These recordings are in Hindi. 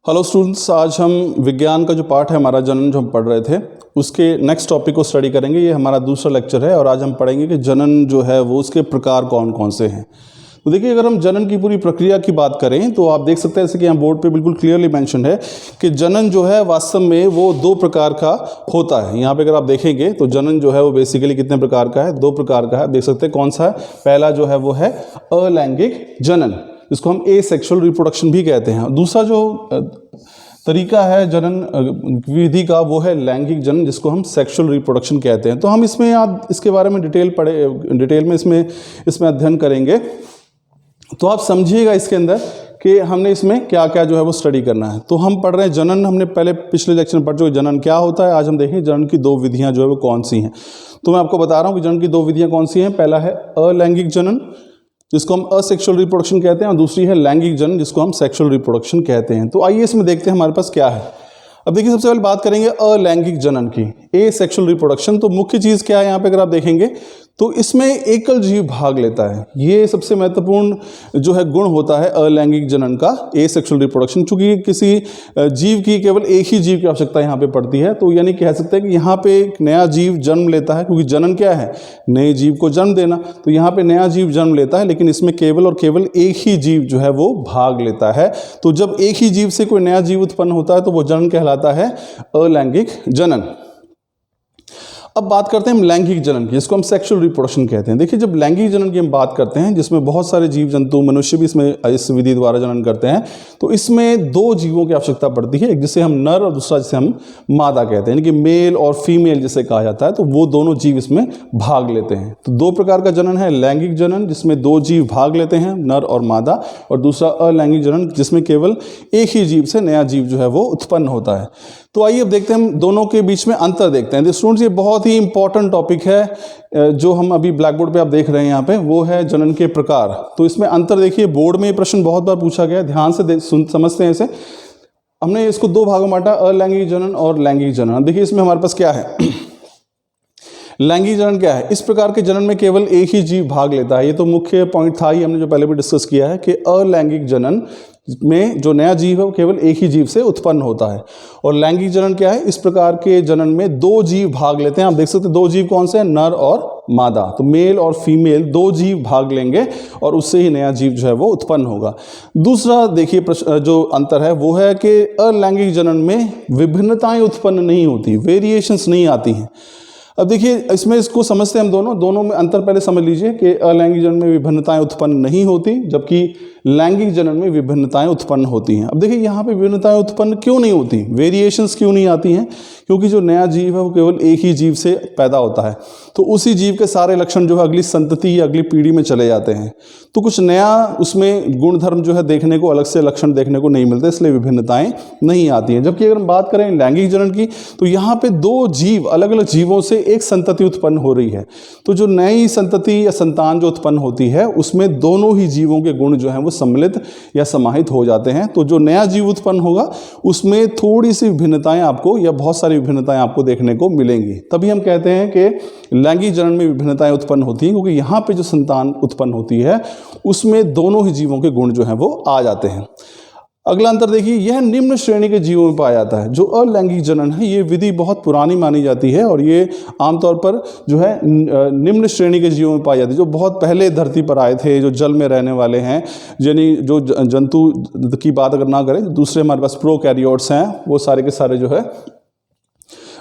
हेलो स्टूडेंट्स, आज हम विज्ञान का जो पार्ट है हमारा जनन जो हम पढ़ रहे थे उसके नेक्स्ट टॉपिक को स्टडी करेंगे। ये हमारा दूसरा लेक्चर है और आज हम पढ़ेंगे कि जनन जो है वो उसके प्रकार कौन कौन से हैं। तो देखिए, अगर हम जनन की पूरी प्रक्रिया की बात करें तो आप देख सकते हैं जैसे कि यहाँ बोर्ड पे बिल्कुल क्लियरली मेंशन है कि जनन जो है वास्तव में वो दो प्रकार का होता है। यहाँ पे अगर आप देखेंगे तो जनन जो है वो बेसिकली कितने प्रकार का है, दो प्रकार का है। देख सकते हैं कौन सा है। पहला जो है वो है अलैंगिक जनन, इसको हम एसेक्सुअल रिप्रोडक्शन भी कहते हैं। दूसरा जो तरीका है जनन विधि का वो है लैंगिक जनन, जिसको हम सेक्सुअल रिप्रोडक्शन कहते हैं। तो हम इसमें आप इसके बारे में डिटेल में इसमें अध्ययन करेंगे। तो आप समझिएगा इसके अंदर कि हमने इसमें क्या क्या जो है वो स्टडी करना है। तो हम पढ़ रहे हैं जनन, हमने पहले पिछले लेक्चर में पढ़ चुके जनन क्या होता है। आज हम देखें जनन की दो विधियां जो है वो कौन सी हैं। तो मैं आपको बता रहा हूँ कि जनन की दो विधियां कौन सी हैं। पहला है अलैंगिक जनन, जिसको हम असेक्सुअल रिप्रोडक्शन कहते हैं, और दूसरी है लैंगिक जनन, जिसको हम सेक्सुअल रिप्रोडक्शन कहते हैं। तो आइए इसमें देखते हैं हमारे पास क्या है। अब देखिए, सबसे पहले बात करेंगे अलैंगिक जनन की, एसेक्सुअल रिप्रोडक्शन। तो मुख्य चीज़ क्या है यहाँ पे अगर आप देखेंगे तो इसमें एकल जीव भाग लेता है। ये सबसे महत्वपूर्ण जो है गुण होता है अलैंगिक जनन का, एसेक्सुअल रिप्रोडक्शन। चूंकि किसी जीव की केवल एक ही जीव की आवश्यकता यहाँ पे पड़ती है, तो यानी कह सकते हैं कि यहाँ पे एक नया जीव जन्म लेता है, क्योंकि जनन क्या है, नए जीव को जन्म देना। तो यहाँ पे नया जीव जन्म लेता है, लेकिन इसमें केवल और केवल एक ही जीव जो है वो भाग लेता है। तो जब एक ही जीव से कोई नया जीव उत्पन्न होता है तो वो जनन कहलाता है अलैंगिक जनन। अब बात करते हैं हम लैंगिक जनन की, जिसको हम सेक्सुअल रिप्रोडक्शन कहते हैं। देखिए, जब लैंगिक जनन की हम बात करते हैं, जिसमें बहुत सारे जीव जंतु, मनुष्य भी इसमें इस विधि द्वारा जनन करते हैं, तो इसमें दो जीवों की आवश्यकता पड़ती है, एक जिसे हम नर और दूसरा जिसे हम मादा कहते हैं, यानी कि मेल और फीमेल जिसे कहा जाता है। तो वो दोनों जीव इसमें भाग लेते हैं। तो दो प्रकार का जनन है, लैंगिक जनन जिसमें दो जीव भाग लेते हैं, नर और मादा, और दूसरा अलैंगिक जनन जिसमें केवल एक ही जीव से नया जीव जो है वो उत्पन्न होता है। तो आइए अब देखते हैं, हम दोनों के बीच में अंतर देखते हैं। स्टूडेंट्स, ये बहुत ही इंपॉर्टेंट टॉपिक है जो हम अभी ब्लैक बोर्ड पे आप देख रहे हैं यहाँ पे, वो है जनन के प्रकार। तो इसमें अंतर देखिए, बोर्ड में ये प्रश्न बहुत बार पूछा गया है, ध्यान से समझते हैं इसे। हमने इसको दो भागों में बांटा, अलैंगिक जनन और लैंगिक जनन। देखिए इसमें हमारे पास क्या है। लैंगिक जनन क्या है, इस प्रकार के जनन में केवल एक ही जीव भाग लेता है। ये तो मुख्य पॉइंट था ही, हमने जो पहले भी डिस्कस किया है कि अलैंगिक जनन में जो नया जीव है वो केवल एक ही जीव से उत्पन्न होता है। और लैंगिक जनन क्या है, इस प्रकार के जनन में दो जीव भाग लेते हैं। आप देख सकते हैं दो जीव कौन से हैं, नर और मादा। तो मेल और फीमेल दो जीव भाग लेंगे और उससे ही नया जीव जो है वो उत्पन्न होगा। दूसरा देखिए जो अंतर है वो है कि अलैंगिक जनन में विभिन्नताएं उत्पन्न नहीं होती, वेरिएशंस नहीं आती हैं। अब देखिए इसमें इसको समझते हैं हम दोनों में अंतर पहले समझ लीजिए कि अलैंगिक जनन में विभिन्नताएं उत्पन्न नहीं होती, जबकि लैंगिक जनन में विभिन्नताएं उत्पन्न होती हैं। अब देखिए यहाँ पे विभिन्नताएं उत्पन्न क्यों नहीं होती, वेरिएशंस क्यों नहीं आती हैं, क्योंकि जो नया जीव है वो केवल एक ही जीव से पैदा होता है। तो उसी जीव के सारे लक्षण जो है अगली संतति या अगली पीढ़ी में चले जाते हैं। तो कुछ नया उसमें गुणधर्म जो है देखने को, अलग से लक्षण देखने को नहीं मिलते, इसलिए विभिन्नताएं नहीं आती हैं। जबकि अगर हम बात करें लैंगिक जनन की, तो यहाँ पे दो जीव, अलग अलग जीवों से एक संतति उत्पन्न हो रही है। तो जो नई संतति या संतान जो उत्पन्न होती है उसमें दोनों ही जीवों के गुण जो हैं वो सम्मिलित या समाहित हो जाते हैं। तो जो नया जीव उत्पन्न होगा उसमें थोड़ी सी विभिन्नताएं आपको या बहुत सारी विभिन्नताएं आपको देखने को मिलेंगी। तभी हम कहते हैं कि लैंगिक जनन में विभिन्नताएं उत्पन्न होती हैं, क्योंकि यहाँ पे जो संतान उत्पन्न होती है उसमें दोनों ही जीवों के गुण जो हैं वो आ जाते हैं। अगला अंतर देखिए, यह निम्न श्रेणी के जीवों में पाया जाता है। जो अलैंगिक जनन है ये विधि बहुत पुरानी मानी जाती है और ये आमतौर पर जो है निम्न श्रेणी के जीवों में पाई जाती है, जो बहुत पहले धरती पर आए थे, जो जल में रहने वाले हैं। यानी जो जंतु की बात अगर ना करें, दूसरे हमारे पास प्रोकैरियोट्स हैं, वो सारे के सारे जो है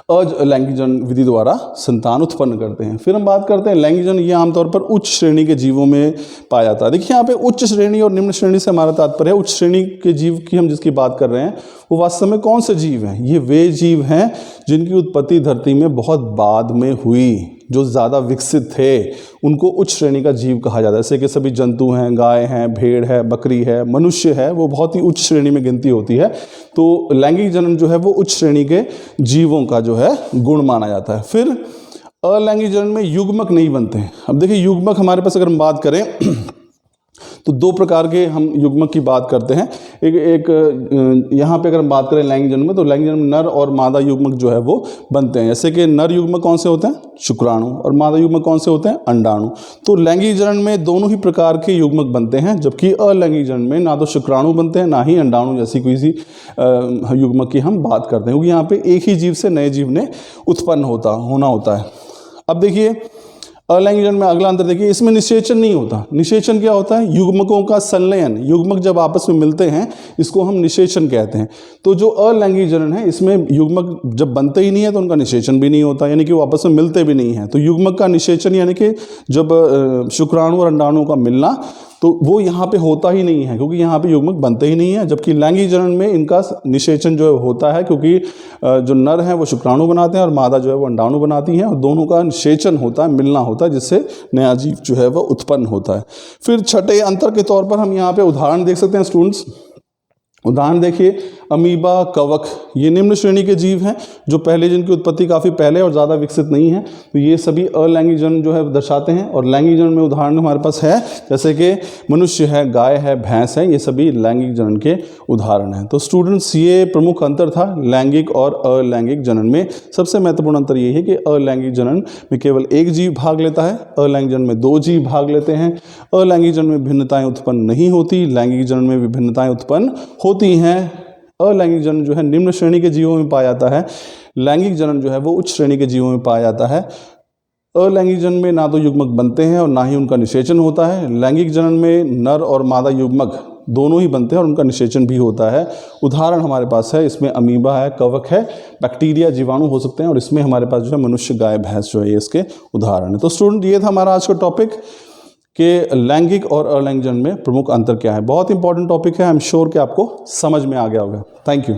अलैंगिक जनन विधि द्वारा संतान उत्पन्न करते हैं। फिर हम बात करते हैं लैंगिक जनन, ये आमतौर पर उच्च श्रेणी के जीवों में पाया जाता है। देखिए यहाँ पे उच्च श्रेणी और निम्न श्रेणी से हमारा तात्पर्य है, उच्च श्रेणी के जीव की हम जिसकी बात कर रहे हैं वो वास्तव में कौन से जीव हैं, ये वे जीव हैं जिनकी उत्पत्ति धरती में बहुत बाद में हुई, जो ज़्यादा विकसित थे, उनको उच्च श्रेणी का जीव कहा जाता है। जैसे कि सभी जंतु हैं, गाय हैं, भेड़ है, बकरी है, मनुष्य है, वो बहुत ही उच्च श्रेणी में गिनती होती है। तो लैंगिक जनन जो है वो उच्च श्रेणी के जीवों का जो है गुण माना जाता है। फिर अलैंगिक जनन में युग्मक नहीं बनते हैं। अब देखिए युग्मक हमारे पास अगर हम बात करें तो दो प्रकार के हम युग्मक की बात करते हैं। एक यहाँ पे अगर हम बात करें लैंगिक जनन में, तो लैंगिक जनन में नर और मादा युग्मक जो है वो बनते हैं। जैसे कि नर युग्मक कौन से होते हैं, शुक्राणु, और मादा युग्मक कौन से होते हैं, अंडाणु। तो लैंगिक जनन में दोनों ही प्रकार के युग्मक बनते हैं, जबकि अलैंगिक जनन में ना तो शुक्राणु बनते हैं ना ही अंडाणु जैसी कोई सी युग्मक की हम बात करते हैं, क्योंकि यहाँ पे एक ही जीव से नए जीव ने उत्पन्न होना होता है। अब देखिए अलैंगिक जनन में अगला अंतर देखिए, इसमें निषेचन नहीं होता। निषेचन क्या होता है, युग्मकों का संलयन, युग्मक जब आपस में मिलते हैं इसको हम निषेचन कहते हैं। तो जो अलैंगिक जनन है इसमें युग्मक जब बनते ही नहीं है तो उनका निषेचन भी नहीं होता, यानी कि वो आपस में मिलते भी नहीं हैं। तो युग्मक का निषेचन यानी कि जब शुक्राणु और अंडाणु का मिलना, तो वो यहाँ पे होता ही नहीं है, क्योंकि यहाँ पे युग्मक बनते ही नहीं है। जबकि लैंगिक जनन में इनका निषेचन जो है होता है, क्योंकि जो नर हैं वो शुक्राणु बनाते हैं और मादा जो है वो अंडाणु बनाती हैं, और दोनों का निषेचन होता है, मिलना होता है, जिससे नया जीव जो है वह उत्पन्न होता है। फिर छठे अंतर के तौर पर हम यहाँ पे उदाहरण देख सकते हैं स्टूडेंट्स। उदाहरण देखिए, अमीबा, कवक, ये निम्न श्रेणी के जीव हैं जो पहले जिनकी उत्पत्ति काफ़ी पहले और ज़्यादा विकसित नहीं है। तो ये सभी अलैंगिक जनन जो है दर्शाते हैं। और लैंगिक जनन में उदाहरण हमारे पास है, जैसे कि मनुष्य है, गाय है, भैंस है, ये सभी लैंगिक जनन के उदाहरण हैं। तो स्टूडेंट्स ये प्रमुख अंतर था लैंगिक और अलैंगिक जनन में। सबसे महत्वपूर्ण अंतर ये है कि अलैंगिक जनन में केवल एक जीव भाग लेता है, अलैंगिक जनन में दो जीव भाग लेते हैं। अलैंगिक जनन में भिन्नताएं उत्पन्न नहीं होती, लैंगिक जनन में भी भिन्नताएं उत्पन्न होती हैं। अलैंगिक जनन जो है निम्न श्रेणी के जीवों में पाया जाता है, लैंगिक जनन जो है वो उच्च श्रेणी के जीवों में पाया जाता है। अलैंगिक जनन में ना तो युग्मक बनते हैं और ना ही उनका निषेचन होता है। लैंगिक जनन में नर और मादा युग्मक दोनों ही बनते हैं और उनका निषेचन भी होता है। उदाहरण हमारे पास है, इसमें अमीबा है, कवक है, बैक्टीरिया, जीवाणु हो सकते हैं, और इसमें हमारे पास जो है मनुष्य, गाय, भैंस जो है ये इसके उदाहरण है। तो स्टूडेंट ये था हमारा आज का टॉपिक कि लैंगिक और अलैंगिक जनन में प्रमुख अंतर क्या है। बहुत इंपॉर्टेंट टॉपिक है, आई एम श्योर कि आपको समझ में आ गया होगा। Thank you.